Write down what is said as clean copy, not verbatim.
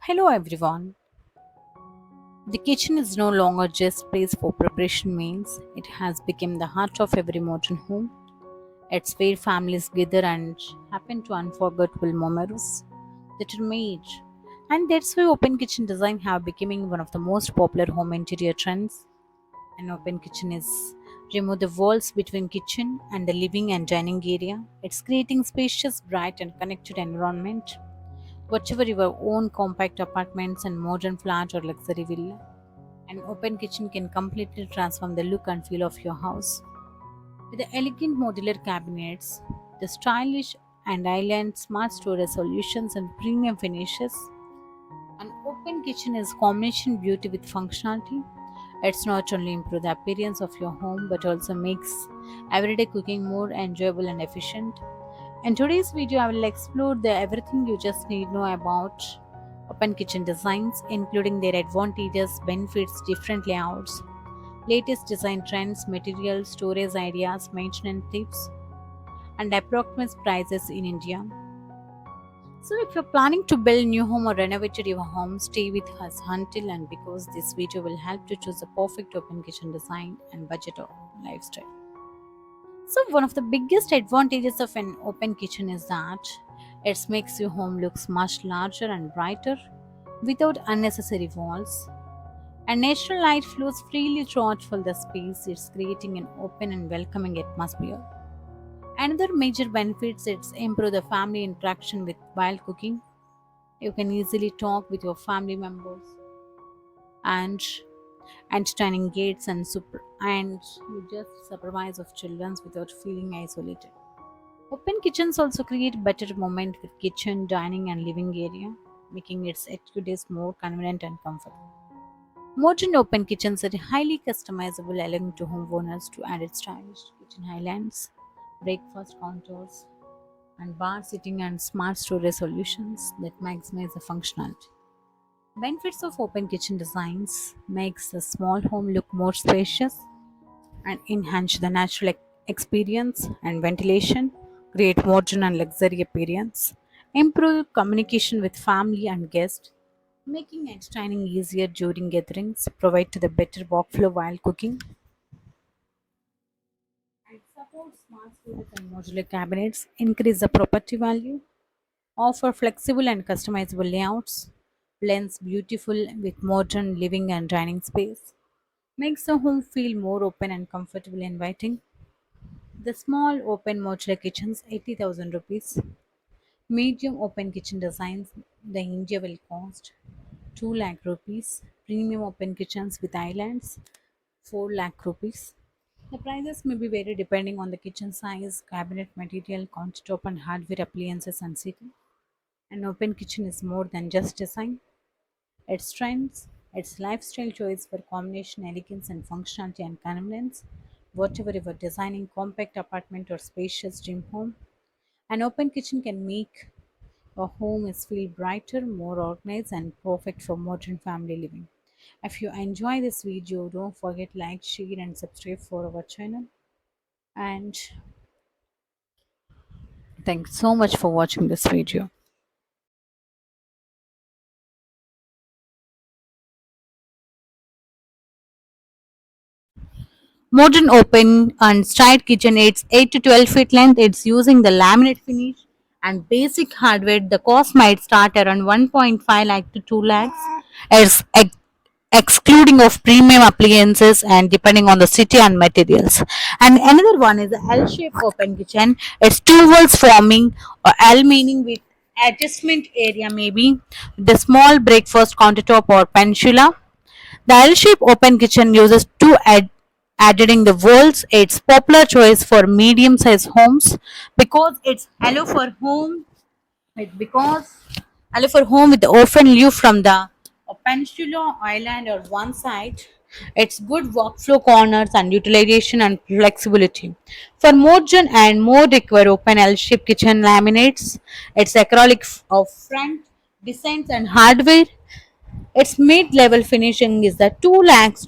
Hello everyone. The kitchen is no longer just place for preparation meals. It has become the heart of every modern home. It's where families gather and happen to unforgettable memories that are made. And that's why open kitchen design have becoming one of the most popular home interior trends. An open kitchen is remove the walls between kitchen and the living and dining area. It's creating spacious, bright and connected environment. Whatever your own compact apartments and modern flat or luxury villa, an open kitchen can completely transform the look and feel of your house. With the elegant modular cabinets, the stylish and island smart storage solutions and premium finishes, an open kitchen is combination beauty with functionality. It's not only improve the appearance of your home but also makes everyday cooking more enjoyable and efficient. In today's video, I will explore the everything you just need to know about open kitchen designs, including their advantages, benefits, different layouts, latest design trends, materials, storage ideas, maintenance tips, and approximate prices in India. So, if you're planning to build new home or renovate your home, stay with us until and because this video will help to choose the perfect open kitchen design and budget or lifestyle. So one of the biggest advantages of an open kitchen is that it makes your home looks much larger and brighter without unnecessary walls. And natural light flows freely throughout the space. It's creating an open and welcoming atmosphere. Another major benefit is improve the family interaction with while cooking. You can easily talk with your family members and entertaining gates and you just supervise of children without feeling isolated. Open kitchens also create better moment with kitchen, dining and living area, making its activities more convenient and comfortable. Modern open kitchens are highly customizable, allowing to homeowners to add stylish kitchen highlands, breakfast counters, and bar seating and smart storage solutions that maximize the functionality. Benefits of open kitchen designs makes a small home look more spacious and enhance the natural experience and ventilation, create modern and luxury appearance, improve communication with family and guests, making entertaining easier during gatherings, provide to the better workflow while cooking, and support smart storage and modular cabinets, increase the property value, offer flexible and customizable layouts, blends beautiful with modern living and dining space, makes the home feel more open and comfortable inviting. The small open modular kitchens 80,000 rupees. Medium open kitchen designs the India will cost 2 lakh rupees. Premium open kitchens with islands 4 lakh rupees. The prices may be vary depending on the kitchen size, cabinet material, countertop and hardware appliances and seating. An open kitchen is more than just design. Its strengths, its lifestyle choice for combination elegance and functionality and convenience. Whatever you are designing compact apartment or spacious dream home, an open kitchen can make a home is feel brighter, more organized and perfect for modern family living. If you enjoy this video, don't forget like, share and subscribe for our channel. And thanks so much for watching this video. Modern open and straight kitchen, it's 8 to 12 feet length. It's using the laminate finish and basic hardware. The cost might start around 1.5 lakh to 2 lakhs. It's excluding of premium appliances and depending on the city and materials. And another one is the L-shaped open kitchen. It's two walls forming or L meaning with adjustment area maybe the small breakfast countertop or peninsula. The L-shaped open kitchen uses two adding the walls. It's popular choice for medium-sized homes because it's allow for home. Because allow for home with often view from the peninsula island or one side. It's good workflow corners and utilization and flexibility. For modern and more require open L-shaped kitchen laminates. It's acrylic of front designs and hardware. Its mid-level finishing is the 2 lakhs